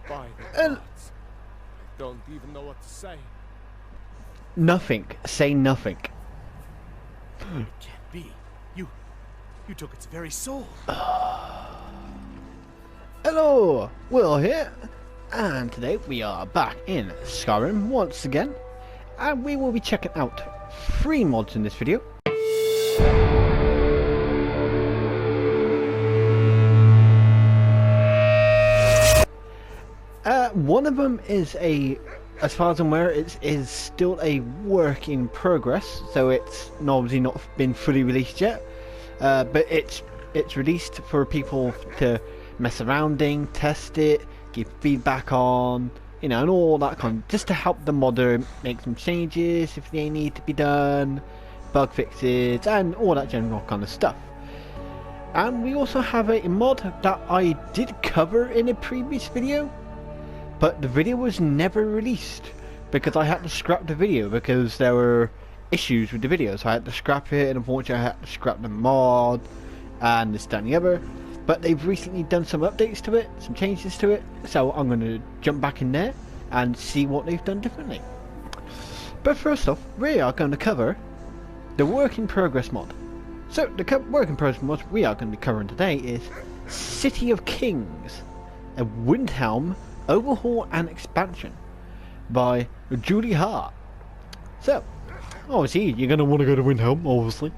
By the gods, I don't even know what to say. Nothing. Say nothing. It can't be. You took its very soul. Hello, Will here, and today we are back in Skyrim once again, and we will be checking out 3 mods in this video. One of them is as far as I'm aware, it is still a work in progress, so it's obviously not been fully released yet, but it's released for people to mess around in, test it, give feedback on, you know, and all that kind of, just to help the modder make some changes if they need to be done, bug fixes, and all that general kind of stuff. And we also have a mod that I did cover in a previous video, but the video was never released because I had to scrap the video because there were issues with the video, so I had to scrap it, and unfortunately I had to scrap the mod and this, that and the other. But they've recently done some updates to it, some changes to it, so I'm going to jump back in there and see what they've done differently. But first off, we are going to cover the work in progress mod. So the work in progress mod we are going to be covering today is City of Kings, a Windhelm overhaul and expansion by Julihah. So obviously you're going to want to go to Windhelm, obviously.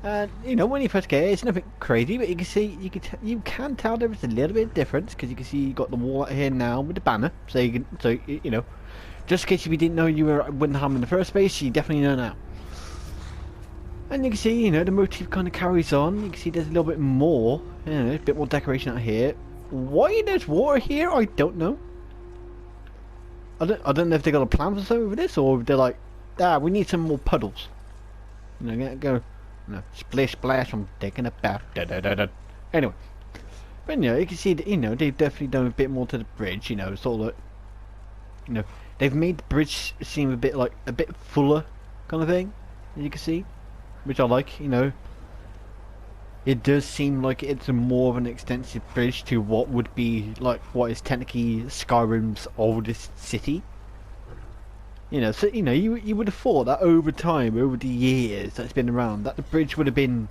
And you know, when you first get it, it's nothing crazy, but you can see, you can tell there is a little bit of difference because you can see you got the wall out here now with the banner. So you know, just in case if you didn't know you were at Windhelm in the first place, you definitely know now. And you can see, you know, the motif kind of carries on. You can see there's a little bit more, you know, a bit more decoration out here. Why there's water here, I don't know. I don't know if they got a plan for something with this, or they're like, we need some more puddles. You know, go. No, splish splash, I'm taking a bath. Anyway, but you know, you can see that, you know, they've definitely done a bit more to the bridge. You know, sort of like, you know, they've made the bridge seem a bit fuller, kind of thing. As you can see, which I like. You know, it does seem like it's more of an extensive bridge to what would be like what is technically Skyrim's oldest city. You know, so you know, you would have thought that over time, over the years that it's been around, that the bridge would have been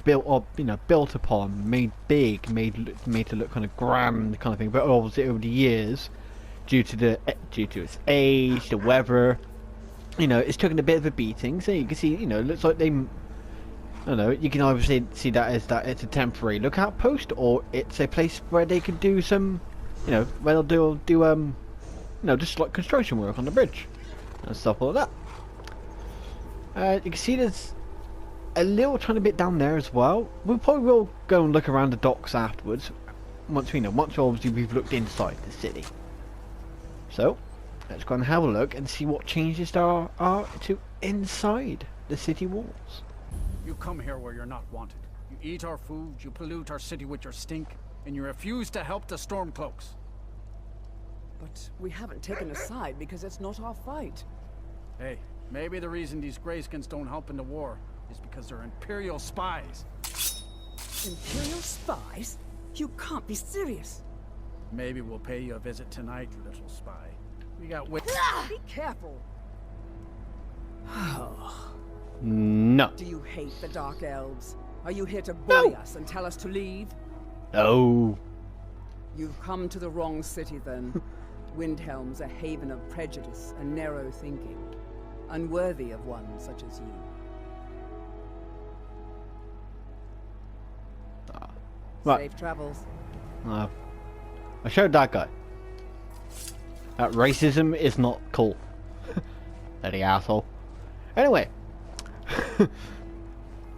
built up, you know, built upon, made big, made to look kind of grand, kind of thing. But obviously, over the years, due to its age, the weather, you know, it's taken a bit of a beating. So you can see, you know, it looks like they, I don't know, you can either see that as that it's a temporary lookout post, or it's a place where they could do some, you know, where they'll do you know, just like construction work on the bridge and stuff like that. You can see there's a little tiny bit down there as well. We probably will go and look around the docks afterwards, once obviously we've looked inside the city. So let's go and have a look and see what changes there are to inside the city walls. You come here where you're not wanted. You eat our food, you pollute our city with your stink, and you refuse to help the Stormcloaks. But we haven't taken a side because it's not our fight. Hey, maybe the reason these Greyskins don't help in the war is because they're Imperial spies. Imperial spies? You can't be serious. Maybe we'll pay you a visit tonight, little spy. We got Be careful. No. Do you hate the Dark Elves? Are you here to bully us and tell us to leave? No. You've come to the wrong city then. Windhelm's a haven of prejudice and narrow thinking, unworthy of one such as you. Right. Safe travels. I showed that guy that racism is not cool. Bloody asshole. Anyway,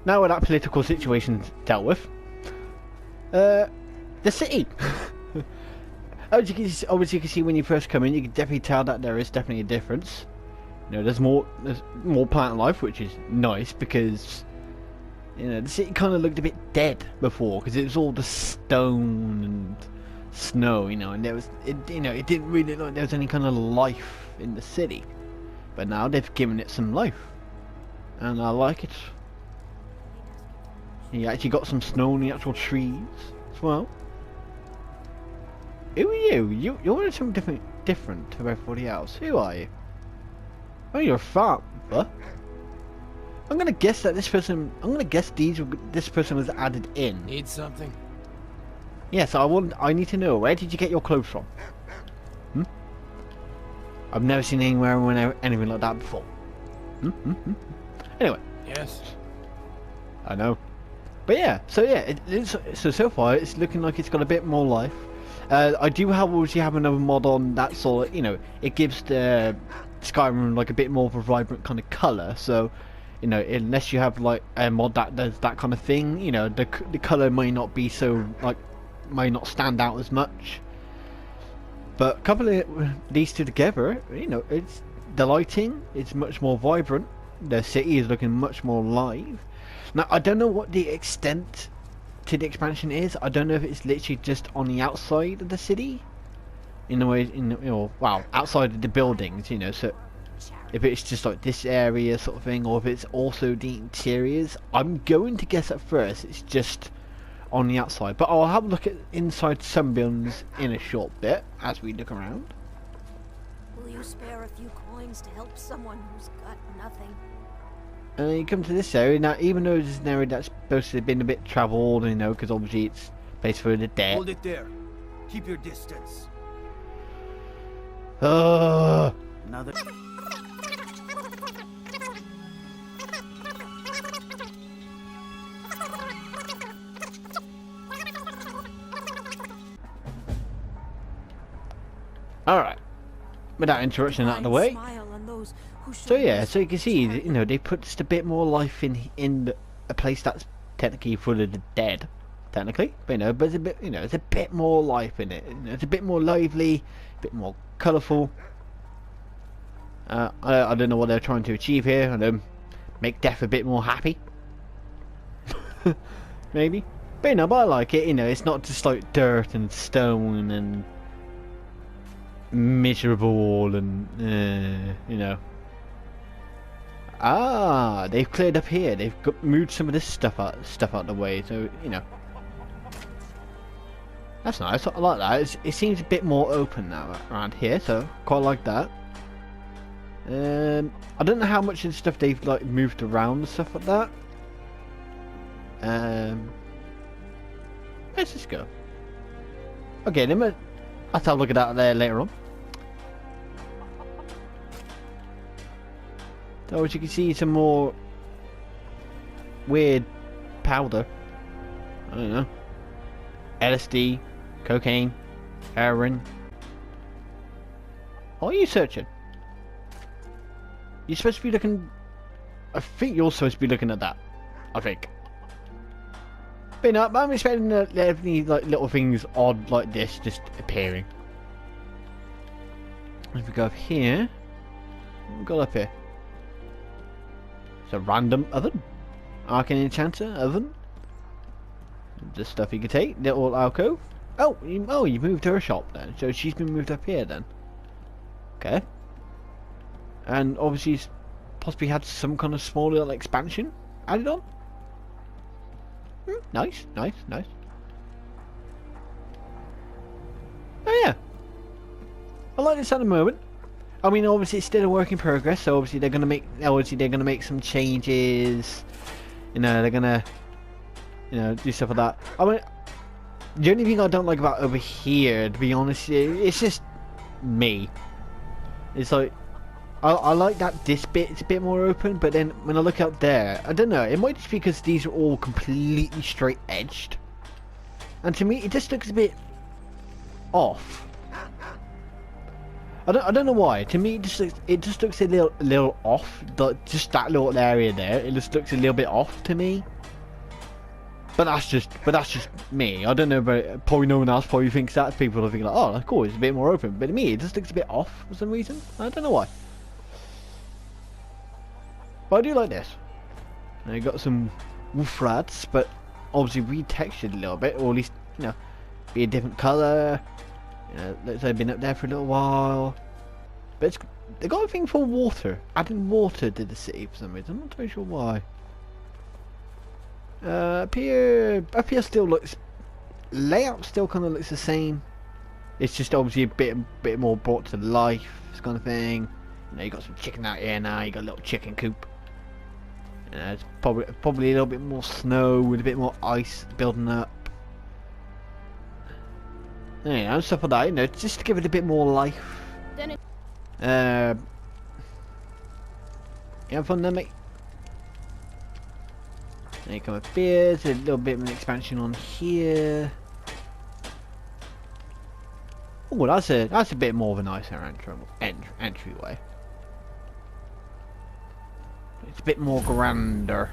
now with that political situation dealt with, the city. As you can see when you first come in, you can definitely tell that there is definitely a difference. You know, there's more plant life, which is nice because, you know, the city kind of looked a bit dead before because it was all the stone and snow, you know, and it didn't really look like there was any kind of life in the city. But now they've given it some life, and I like it. You actually got some snow on the actual trees as well. Who are you? You're wearing something different to everybody else. Who are you? Oh, you're a farmer. I'm gonna guess that this person. I'm gonna guess this person was added in. Need something? Yes, I need to know. Where did you get your clothes from? I've never seen anything like that before. Anyway. Yes. I know. But yeah, so far it's looking like it's got a bit more life. I do obviously have another mod on that sort of, it gives the Skyrim like a bit more of a vibrant kind of colour. So, unless you have like a mod that does that kind of thing, the colour may not be so may not stand out as much. But a couple of these two together, it's the lighting is much more vibrant. The city is looking much more live. Now I don't know what the extent to the expansion is. I don't know if it's literally just on the outside of the city, outside of the buildings, so if it's just like this area sort of thing, or if it's also the interiors. I'm going to guess at first it's just on the outside, but I'll have a look at inside some buildings in a short bit as we look around. Will you spare a few coins to help someone who's got nothing? And you come to this area now. Even though this is an area that's supposed to have been a bit travelled, because obviously it's place for the dead. Hold it there. Keep your distance. Another. Alright. With that interruption out of the way. So yeah, so you can see, they put just a bit more life in a place that's technically full of the dead, technically. But but it's a bit, it's a bit more life in it. It's a bit more lively, a bit more colourful. I don't know what they're trying to achieve here. Make death a bit more happy, maybe. But but I like it. It's not just like dirt and stone and miserable and they've cleared up here. They've moved some of this stuff out the way. So that's nice. I like that. It seems a bit more open now around here. So quite like that. I don't know how much of the stuff they've like moved around and stuff like that. Let's just go. Okay, then I'll have a look at that there later on. So as you can see, some more weird powder. I don't know. LSD, cocaine, heroin. What are you searching? You're supposed to be looking... I think you're supposed to be looking at that. I think. But no, I'm expecting any like little things odd like this just appearing. If we go up here, we've got up here. It's a random oven. Arcane Enchanter oven. Just stuff you can take. Little alcove. Oh, you moved her shop then. So she's been moved up here then. Okay. And obviously he's possibly had some kind of small little expansion added on. Nice. Oh yeah. I like this at the moment. I mean, obviously it's still a work in progress, so obviously they're gonna make some changes. They're gonna do stuff like that. I mean, the only thing I don't like about over here, to be honest, it's just me. It's like I like that this bit is a bit more open, but then when I look out there, I don't know, it might just be because these are all completely straight edged, and to me it just looks a bit off. I don't know why. To me, it just looks a little off. Just that little area there, it just looks a little bit off to me. But that's just me. I don't know about, probably no one else probably thinks that. People are thinking like, oh, that's cool, it's a bit more open. But to me, it just looks a bit off for some reason. I don't know why. But I do like this. Now you got some wolf rats, but obviously retextured a little bit, or at least be a different colour. Looks like they've been up there for a little while. But they got a thing for water. Adding water to the city for some reason. I'm not very sure why. Up here still looks... Layout still kind of looks the same. It's just obviously a bit more brought to life, this kind of thing. You know, you got some chicken out here now. You got a little chicken coop. You know, it's probably a little bit more snow with a bit more ice building up. You know, stuff like that. You know, just to give it a bit more life. You have fun then, mate? There you come up here. There's a little bit of an expansion on here. Oh, that's a bit more of a nicer entryway. It's a bit more grander.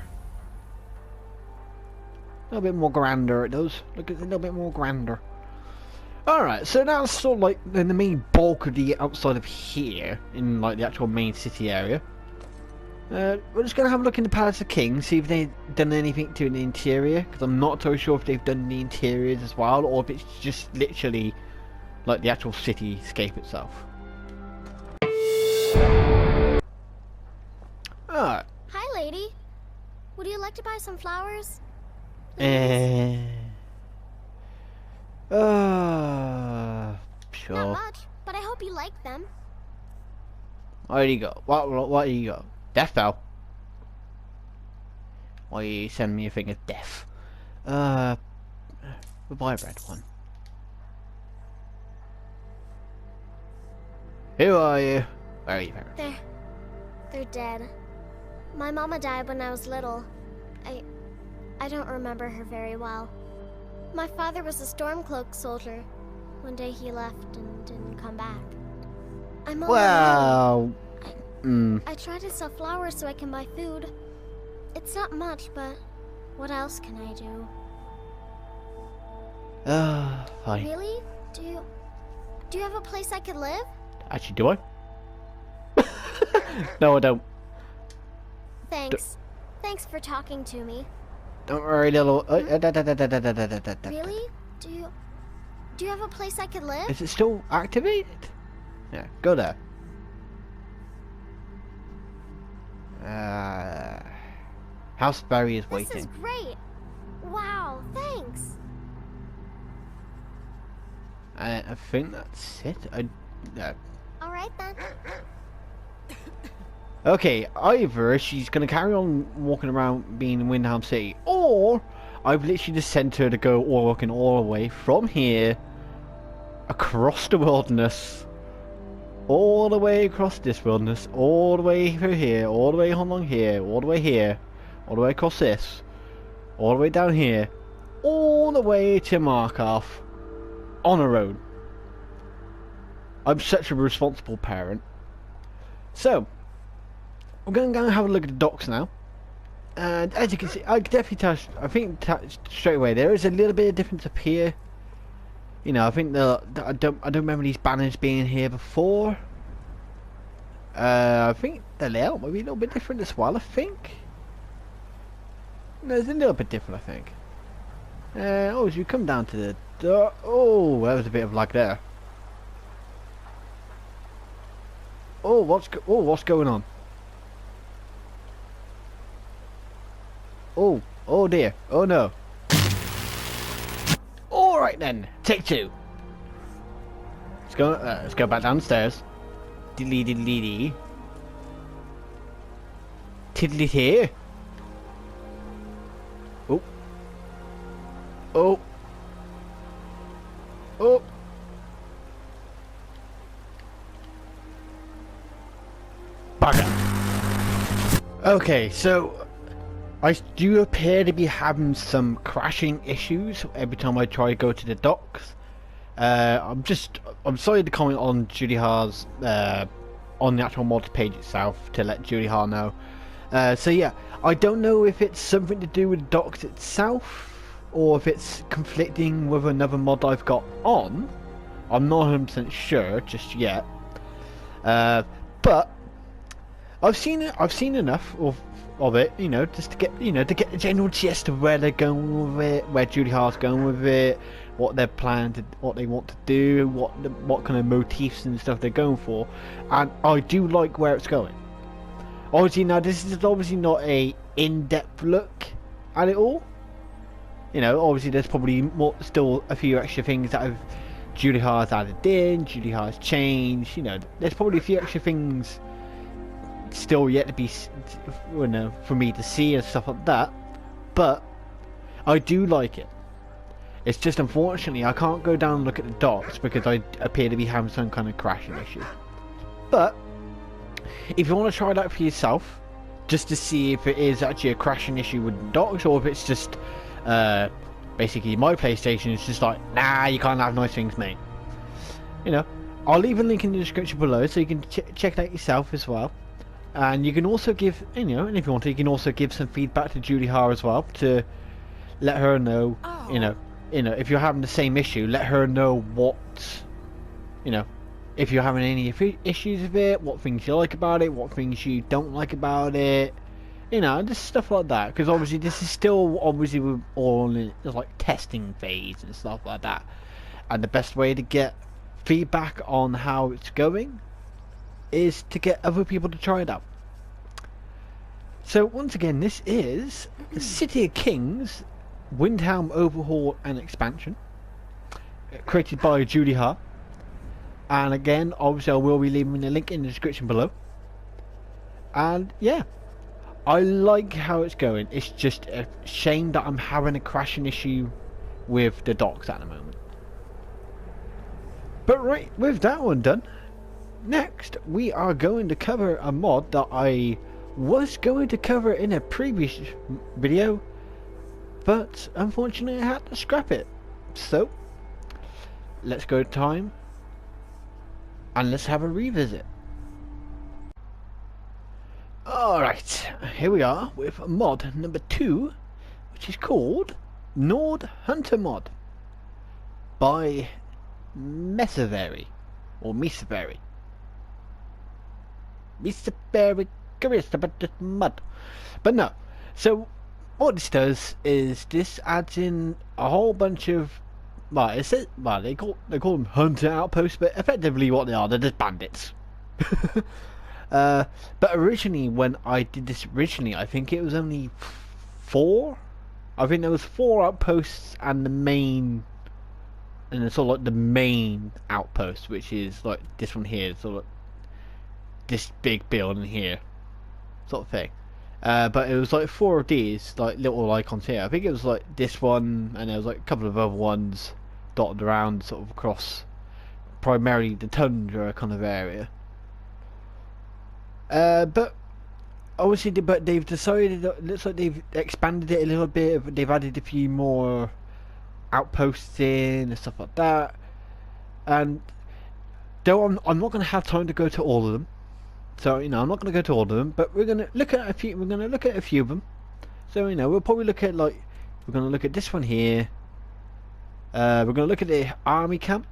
A little bit more grander it does. Look, it's a little bit more grander. Alright, so now it's sort of like the main bulk of the outside of here, in like the actual main city area. We're just going to have a look in the Palace of Kings, see if they've done anything to the interior, because I'm not totally sure if they've done the interiors as well, or if it's just literally like the actual cityscape itself. Alright. Hi, lady. Would you like to buy some flowers? Sure. Not much, but I hope you like them. Where do you go? What do you go? Death Bell. Why you send me a thing of death? We'll buy a red one. Who are you? Where are you, parents? They're dead. My mama died when I was little. I don't remember her very well. My father was a Stormcloak soldier. One day he left and didn't come back. I'm all Well, I try to sell flowers so I can buy food. It's not much, but what else can I do? Fine. Really? Do you have a place I could live? Actually, do I? No, I don't. Thanks. Thanks for talking to me. Don't worry, little. Really? Do you have a place I could live? Is it still activated? Yeah, go there. House Barry is waiting. This is great. Wow, thanks. I think that's it. All right then. Okay, either she's gonna carry on walking around being in Windhelm City, or I've literally just sent her to go walking all the way from here across the wilderness, all the way across this wilderness, all the way through here, all the way along here, all the way here, all the way across this, all the way down here, all the way to Markarth on her own. I'm such a responsible parent. So, we're going to go and have a look at the docks now. And as you can see, I can definitely tell, I think straight away, there is a little bit of difference up here. You know, I think I don't remember these banners being here before. I think the layout might be a little bit different as well, I think. No, it's a little bit different, I think. Oh, as you come down to the door, oh, there was a bit of lag there. Oh, what's going on? Oh dear. Oh no. Alright then, take two. Let's go back downstairs. Diddly diddly dee. Tiddly here. Oh. Oh. Oh. Bugger. Okay, so I do appear to be having some crashing issues every time I try to go to the docks. I'm sorry to comment on Julihah's on the actual mod page itself to let Julihah know. So yeah, I don't know if it's something to do with the docks itself or if it's conflicting with another mod I've got on. I'm not 100% sure just yet. But I've seen enough of it, you know, just to get the general gist of where they're going with it, where Julihah's going with it, what they're planning what they want to do, what kind of motifs and stuff they're going for, and I do like where it's going. Obviously, now this is obviously not a in-depth look at it all. You know, obviously there's probably still a few extra things that Julihah's added in, Julihah's changed. You know, there's probably a few extra things still yet to be, you know, for me to see and stuff like that. But I do like it. It's just unfortunately I can't go down and look at the docks because I appear to be having some kind of crashing issue. But if you want to try it out for yourself, just to see if it is actually a crashing issue with the docks, or if it's just basically my PlayStation is just like, nah, you can't have nice things, mate. You know, I'll leave a link in the description below so you can check it out yourself as well. And you can also give, you know, and if you want to, you can also give some feedback to Julihah as well to let her know, you know, if you're having the same issue, let her know what, you know, if you're having any issues with it, what things you like about it, what things you don't like about it, you know, just stuff like that. Because obviously this is still obviously we're all in like testing phase and stuff like that. And the best way to get feedback on how it's going is to get other people to try it out. So once again, this is City of Kings Windhelm Overhaul and Expansion, created by Julihah. And again, obviously I will be leaving a link in the description below. And yeah, I like how it's going. It's just a shame that I'm having a crashing issue with the docks at the moment. But right, with that one done, next we are going to cover a mod that I was going to cover in a previous video, but unfortunately I had to scrap it. So let's go to time and let's have a revisit. Alright, here we are with mod number 2, which is called Nord Hunter Mod by Meservery, or Meservery. Meservery mod. But no, so what this does is this adds in a whole bunch of, well, it's, well, they call them hunter outposts, but effectively what they are, they're just bandits. But originally, when I did this I think it was only 4. I think there was 4 outposts and the main, and it's sort of like the main outpost, which is like this one here, sort of like this big building here, sort of thing. But it was like 4 of these, like little icons here. I think it was like this one, and there was like a couple of other ones dotted around, sort of across primarily the tundra kind of area. But obviously, but they've decided, it looks like they've expanded it a little bit. They've added a few more outposts in and stuff like that. And though I'm not going to have time to go to all of them, so you know I'm not going to go to all of them. But we're going to look at a few. We're going to look at a few of them. So you know we'll probably look at we're going to look at this one here. We're going to look at the army camp.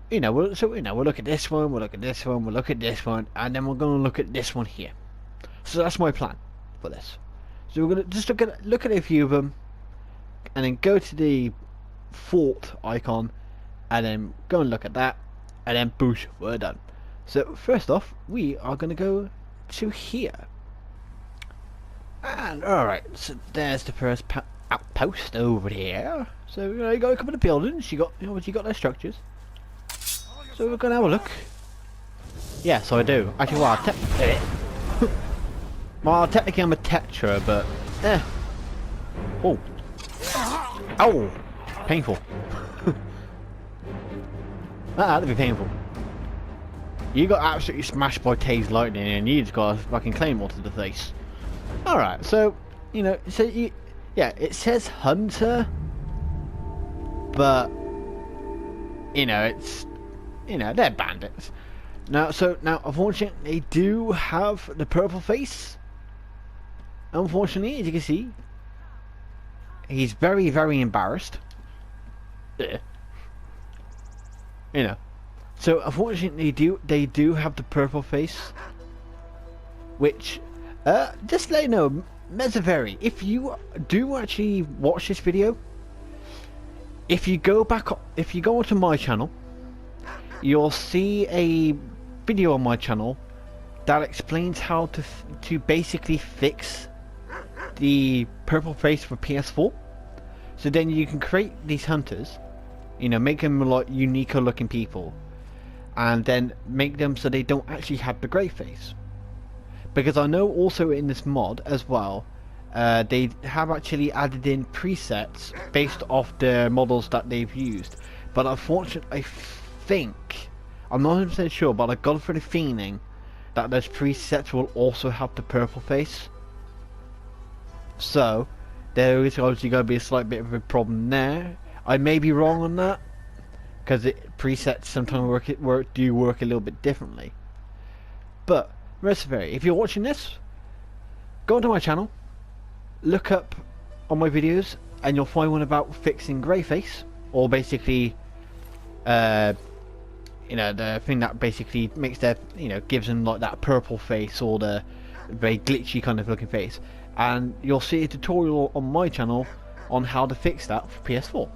You know, we'll look at this one, we'll look at this one, we'll look at this one, and then we're going to look at this one here. So that's my plan for this. So we're going to just look at a few of them, and then go to the fort icon, and then go and look at that, and then boosh, we're done. So first off, we are going to go to here. And alright, so there's the first outpost over here. So you got a couple of buildings, you obviously got their structures. So we're going to have a look. Yeah, so I do. Actually, well, technically I'm a Tetra, but oh, ow, painful. That'd be painful. You got absolutely smashed by Taze lightning, and you just got a fucking claymore to the face. All right, so you know, yeah, it says hunter, but you know, they're bandits. Now, unfortunately, they do have the purple face. Unfortunately, as you can see, he's very, very embarrassed. Yeah. You know. So, unfortunately, they do have the purple face. Which, just to let you know, Meservery, if you do actually watch this video, if you go onto my channel, you'll see a video on my channel that explains how to basically fix the purple face for PS4. So then you can create these hunters, You know, make them like uniquer looking people, and then make them so they don't actually have the grey face. Because I know also in this mod as well, they have actually added in presets based off the models that they've used. But unfortunately, I think, I'm not 100% sure, but I got for the feeling that those presets will also have the purple face. So there is obviously going to be a slight bit of a problem there. I may be wrong on that, because presets sometimes do work a little bit differently. But Meservery, if you're watching this, go onto my channel, look up on my videos, and you'll find one about fixing grey face, or basically, you know, the thing that basically makes their, you know, gives them like that purple face or the very glitchy kind of looking face. And you'll see a tutorial on my channel on how to fix that for PS4.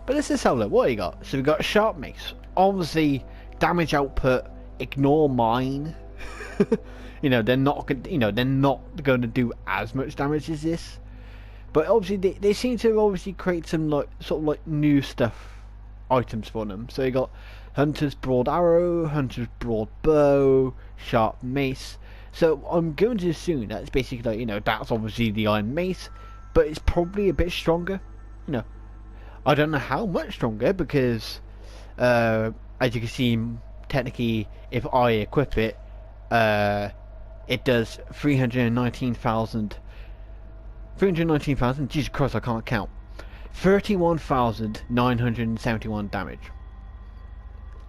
But let's just have a look. What do you got? So we've got a sharp mace. Obviously, damage output. Ignore mine. You know, they're not going to do as much damage as this. But obviously, they seem to obviously create some like sort of like new stuff items for them. So you got Hunter's broad arrow, Hunter's broad bow, sharp mace. So I'm going to assume that's basically like, you know, that's obviously the iron mace, but it's probably a bit stronger. You know, I don't know how much stronger, because as you can see, technically if I equip it, it does 319,000. Jesus Christ, I can't count. 31,971 damage.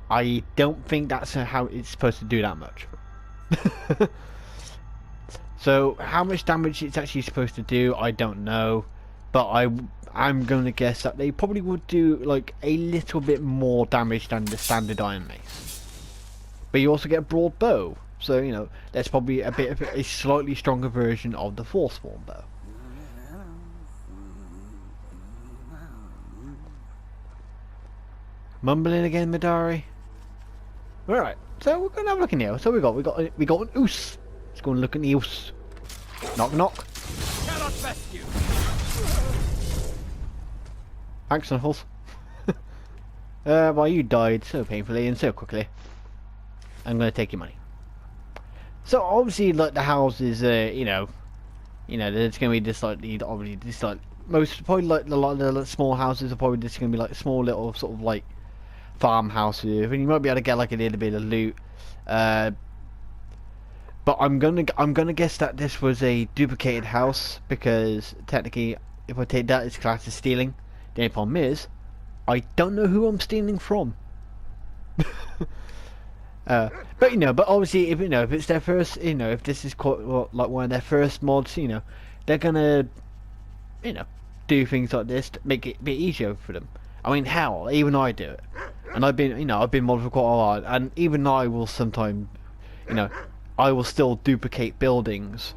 I don't think that's how it's supposed to do that much. So how much damage it's actually supposed to do, I don't know, but I'm going to guess that they probably would do like a little bit more damage than the standard iron mace. But you also get a broad bow, so you know that's probably a bit of a slightly stronger version of the Forspawn bow. Mumbling again, Midari. Alright, so we're gonna have a look in here. So we got an oos. Let's go and look at the oos. Knock knock. Cannot rescue. Thanks, Snuffles. Well, you died so painfully and so quickly. I'm gonna take your money. So obviously, like the houses, you know, there's gonna be just like obviously just like most probably like a lot of the small houses are probably just gonna be like small little sort of like farmhouses, and you might be able to get like a little bit of loot. But I'm gonna guess that this was a duplicated house, because technically, if I take that, it's classed as stealing. The only problem is, I don't know who I'm stealing from. But you know, but obviously, if it's their first, if this is quite like one of their first mods, they're gonna, do things like this to make it a bit easier for them. I mean, hell, even I do it, and I've been modded for quite a while, and even I will sometimes, I will still duplicate buildings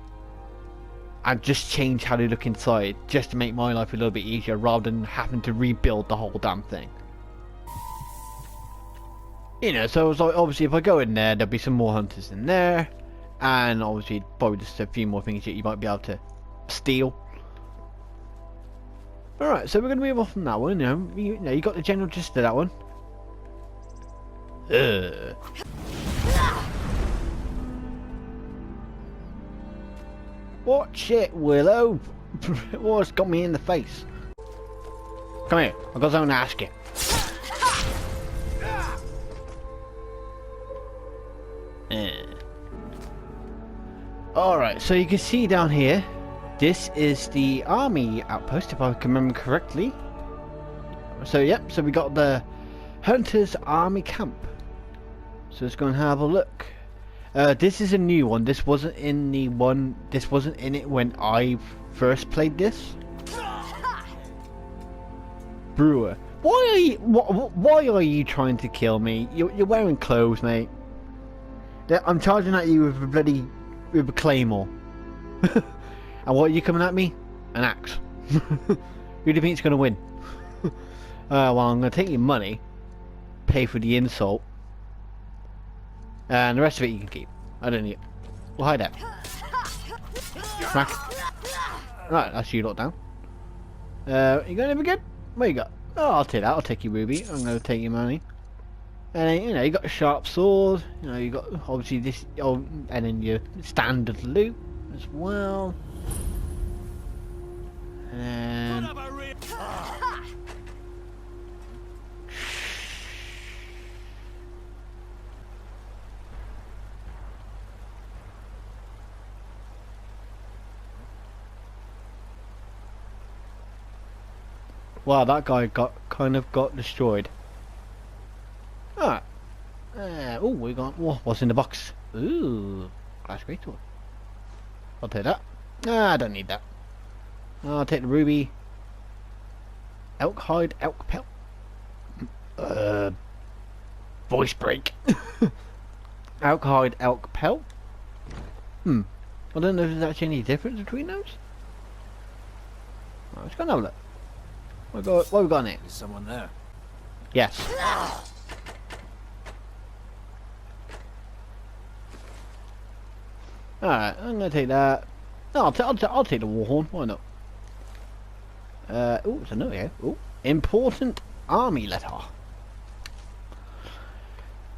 and just change how they look inside, just to make my life a little bit easier, rather than having to rebuild the whole damn thing. So it's like, obviously if I go in there, there'll be some more hunters in there, and obviously probably just a few more things that you might be able to steal. Alright, so we're going to move off from that one. You got the general gist of that one. Watch it, Willow. What's got me in the face? Come here, I've got something to ask you. Alright, so you can see down here, this is the army outpost, if I can remember correctly. So yep, so we got the Hunter's Army Camp. So let's go and have a look. This is a new one. This wasn't in the one. This wasn't in it when I first played this. Brewer, why are you trying to kill me? You're wearing clothes, mate. I'm charging at you with a claymore. And what are you coming at me? An axe. Who do you think's gonna win? Well, I'm gonna take your money, pay for the insult, and the rest of it you can keep. I don't need it. We'll hide that. Smack. Right, that's you lot down. You got anything good? What you got? Oh, I'll take that. I'll take your ruby. I'm going to take your money. And then, you know, you got a sharp sword. You know, you got obviously this. Oh, and then your standard loot as well. And wow, that guy kind of got destroyed. Alright. Oh, we got what's in the box? Ooh, glass great sword. I'll take that. I don't need that. I'll take the ruby. Elk hide, elk pelt. Voice break. Elk hide, elk pelt. I don't know if there's actually any difference between those. Right, let's go and have a look. What we got in here? There's someone there. Yes. Alright, I'm gonna take that. No, I'll take the warhorn. Why not? Oh, it's a note here. Oh, important army letter.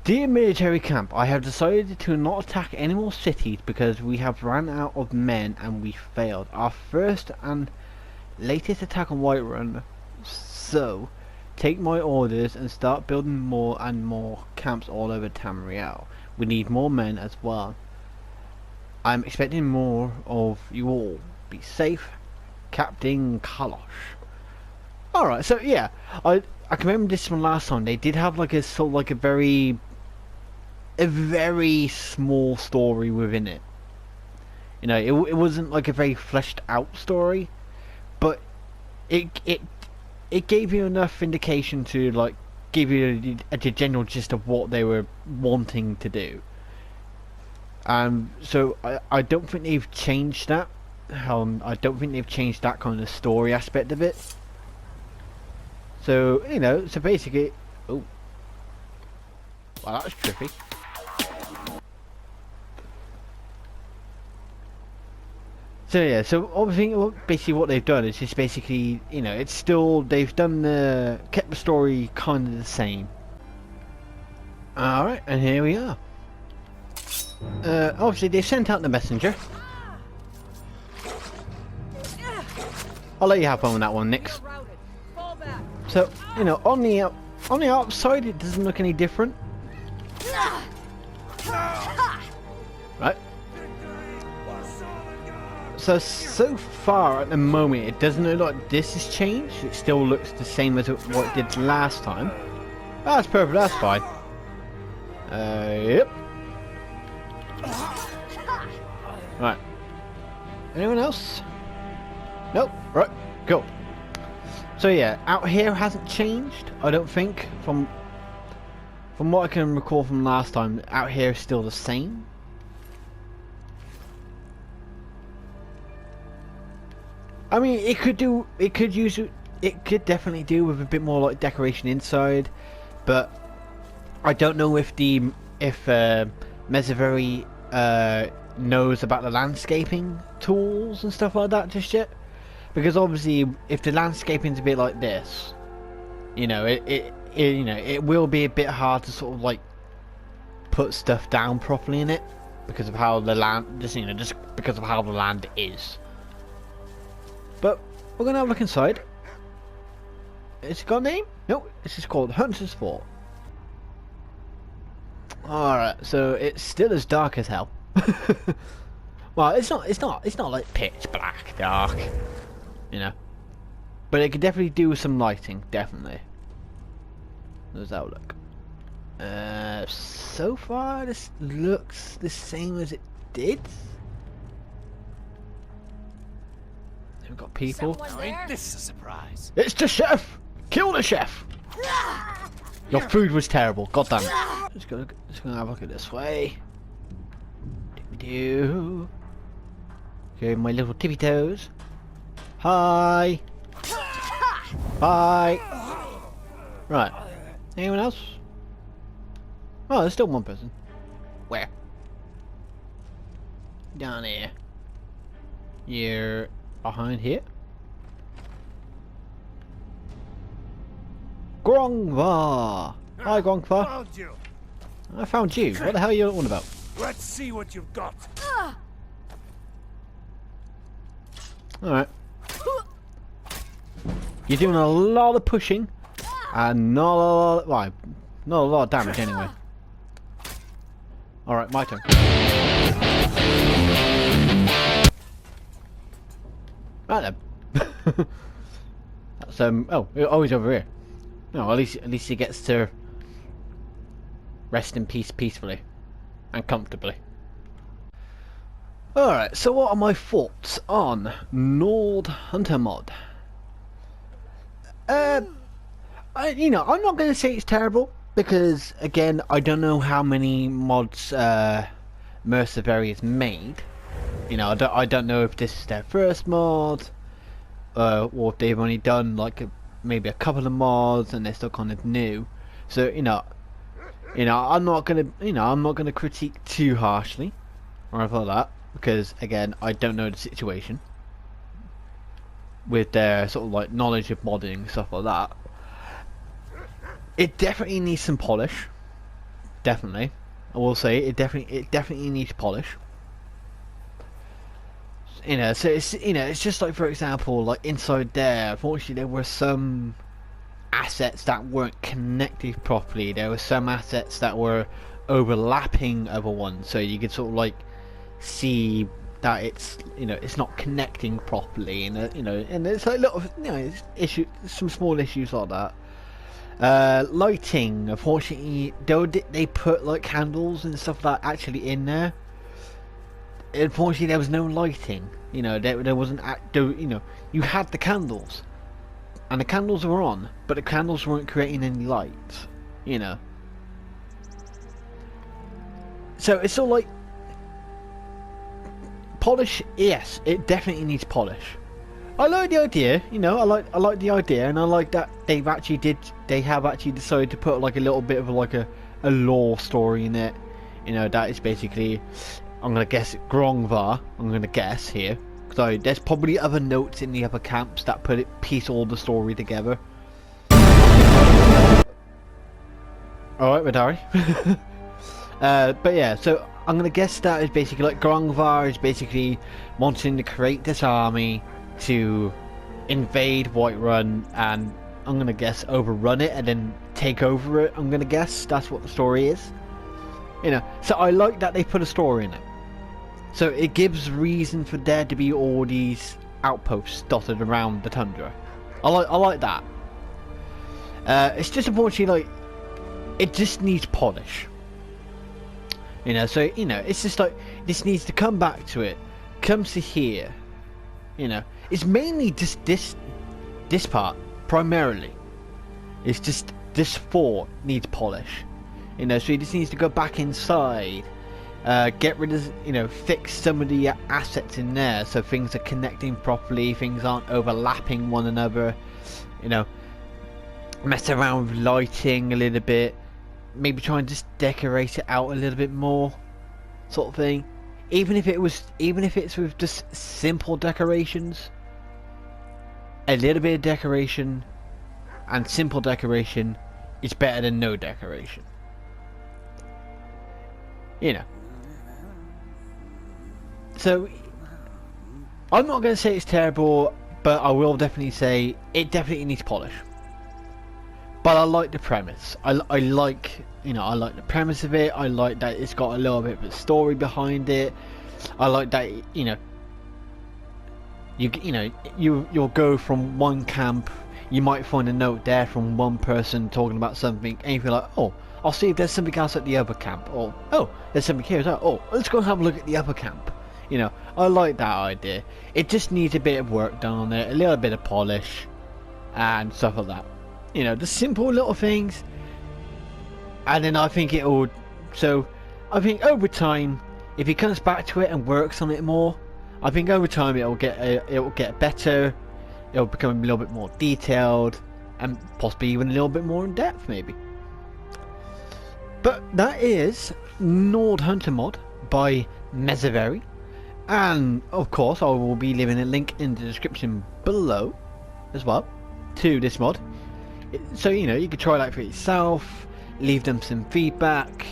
Dear military camp, I have decided to not attack any more cities because we have run out of men and we failed our first and latest attack on Whiterun. So, take my orders and start building more and more camps all over Tamriel. We need more men as well. I'm expecting more of you all. Be safe, Captain Kalosh. Alright, so yeah, I can remember this one last time. They did have like a sort of like a very small story within it. You know, it wasn't like a very fleshed out story, but it gave you enough indication to like give you a general gist of what they were wanting to do. So I don't think they've changed that. I don't think they've changed that kind of story aspect of it. So, you know, so basically... Oh. Wow, that was trippy. So yeah, so obviously, basically what they've done is just basically, you know, it's still, they've done kept the story kind of the same. Alright, and here we are. Obviously they sent out the messenger. I'll let you have fun with that one, Nix. So, you know, on the outside it doesn't look any different. Right? So far at the moment it doesn't look like this has changed. It still looks the same as what it did last time. That's perfect, that's fine. Yep. Right. Anyone else? Nope. Right. Cool. So yeah, out here hasn't changed. I don't think from what I can recall from last time. Out here is still the same. I mean, it could definitely do with a bit more like decoration inside, but I don't know if Meservery knows about the landscaping tools and stuff like that just yet, because obviously if the landscaping's a bit like this, you know, it will be a bit hard to sort of like put stuff down properly in it because of how the land, just because of how the land is. But we're gonna have a look inside. It's got a name? Nope. This is called Hunter's Fort. Alright, so it's still as dark as hell. Well, it's not like pitch black dark, you know. But it could definitely do with some lighting, definitely. Let's have a look. So far this looks the same as it did. We've got people. Now, ain't this a surprise? It's the chef! Kill the chef! Your food was terrible, goddamn. Just gonna have a look at this way. Do. Okay, my little tippy toes. Hi! Bye! Right. Anyone else? Oh, there's still one person. Where? Down here. You're behind here? Grongvar. Hi, Grongvar. Found you. I found you. What the hell are you on about? Let's see what you've got. Alright. You're doing a lot of pushing and not a lot, well, not a lot of damage anyway. Alright, my turn. Right then. That's oh, he's over here. No, at least he gets to rest in peace peacefully and comfortably. Alright, so what are my thoughts on Nord Hunter mod? I'm not going to say it's terrible, because, again, I don't know how many mods Meservery has made. You know, I don't know if this is their first mod, or if they've only done, like, maybe a couple of mods, and they're still kind of new. So, I'm not gonna critique too harshly, or anything like that, because, again, I don't know the situation with their sort of like knowledge of modding and stuff like that. It definitely needs some polish. Definitely, I will say it definitely needs polish. So it's just like, for example, like inside there, unfortunately there were some assets that weren't connected properly. There were some assets that were overlapping other ones, so you could sort of like see that it's not connecting properly, and and it's like little issues, some small issues like that. Lighting, unfortunately, they put like candles and stuff like that actually in there. Unfortunately, there was no lighting. There wasn't. You had the candles, and the candles were on, but the candles weren't creating any light. So it's all like polish. Yes, it definitely needs polish. I like the idea. I like the idea, and I like that they have actually decided to put like a little bit of like a lore story in it. That is basically, I'm gonna guess Grongvar. I'm gonna guess here, because there's probably other notes in the other camps that piece all the story together. Alright, Madari. But yeah, so I'm gonna guess that is basically like Grongvar is basically wanting to create this army to invade Whiterun, and I'm gonna guess overrun it and then take over it. I'm gonna guess that's what the story is. So I like that they put a story in it. So it gives reason for there to be all these outposts dotted around the tundra. I like that. It's just unfortunately like it just needs polish. So it's just like this needs to come back to it. Comes to here. It's mainly just this part primarily. It's just this fort needs polish. So he just needs to go back inside, get rid of, fix some of the assets in there so things are connecting properly, things aren't overlapping one another. Mess around with lighting a little bit, maybe try and just decorate it out a little bit more, sort of thing. Even if it's with just simple decorations, a little bit of decoration and simple decoration is better than no decoration. So I'm not going to say it's terrible, but I will definitely say it definitely needs polish. But I like the premise. I like the premise of it. I like that it's got a little bit of a story behind it. I like that you'll go from one camp, you might find a note there from one person talking about something, and you feel like, oh, I'll see if there's something else at the other camp, or oh, there's something here as well. Oh, let's go and have a look at the other camp. I like that idea. It just needs a bit of work done on it, a little bit of polish and stuff like that. The simple little things, and then I think I think over time, if he comes back to it and works on it more, I think over time it will get better. It'll become a little bit more detailed, and possibly even a little bit more in depth, maybe. But that is Nord Hunter mod by Meservery, and of course I will be leaving a link in the description below as well to this mod. So, you know, you could try it out for yourself, leave them some feedback,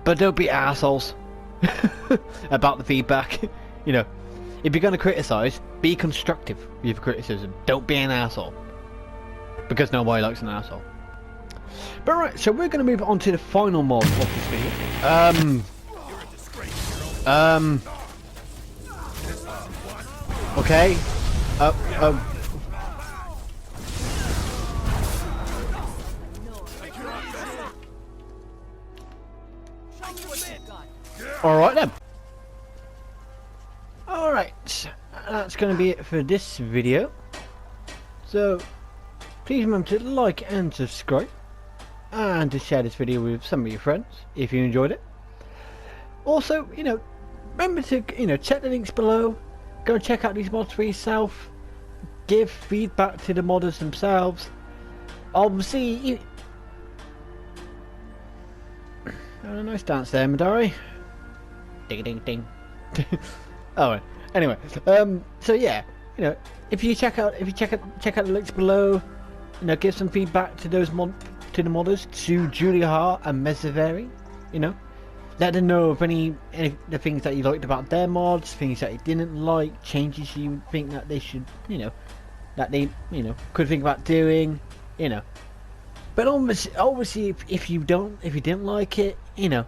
but don't be assholes about the feedback. You know, if you're going to criticise, be constructive with your criticism. Don't be an asshole, because nobody likes an asshole. But right, so we're going to move on to the final mod of this video. Okay. Alright then. Alright, that's going to be it for this video. So, please remember to like and subscribe, and to share this video with some of your friends if you enjoyed it. Also, you know, remember to, you know, check the links below, go and check out these mods for yourself, give feedback to the modders themselves. Obviously, a nice dance there, Midori. Ding ding ding. Oh, anyway, so yeah, you know, if you check out the links below, you know, give some feedback to those to the modders, to Julihah and Meservery, you know, let them know of any the things that you liked about their mods, things that you didn't like, changes you think that they should, you know, that they, you know, could think about doing, you know. But obviously, if you didn't like it, you know,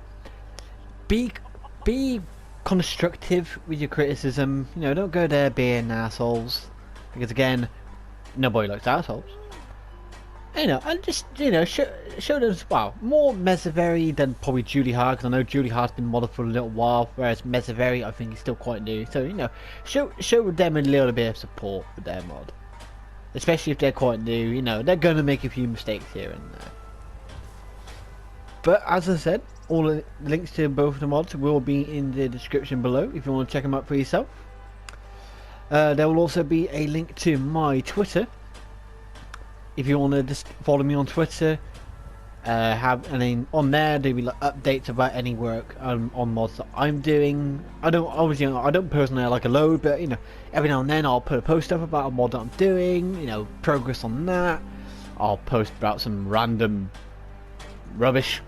be constructive with your criticism. You know, don't go there being assholes, because again, nobody likes assholes. You know, and just, you know, show them, well, more Meservery than probably Julihah, because I know Julihah's been modded for a little while, whereas Meservery I think is still quite new. So, you know, show them a little bit of support with their mod, especially if they're quite new. You know, they're gonna make a few mistakes here and there. But as I said, all the links to both of the mods will be in the description below if you want to check them out for yourself. There will also be a link to my Twitter if you want to just follow me on Twitter. And then on there there'll be like updates about any work on mods that I'm doing. I don't personally like a load, but you know, every now and then I'll put a post up about a mod that I'm doing, you know, progress on that. I'll post about some random rubbish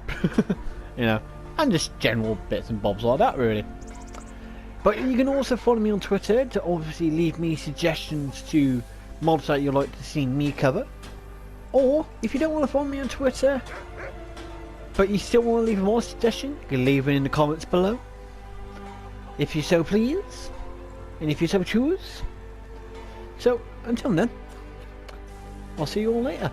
you know, and just general bits and bobs like that, really. But you can also follow me on Twitter to obviously leave me suggestions to mods that you'd like to see me cover. Or if you don't want to follow me on Twitter, but you still want to leave a more suggestion, you can leave it in the comments below, if you so please, and if you so choose. So until then, I'll see you all later.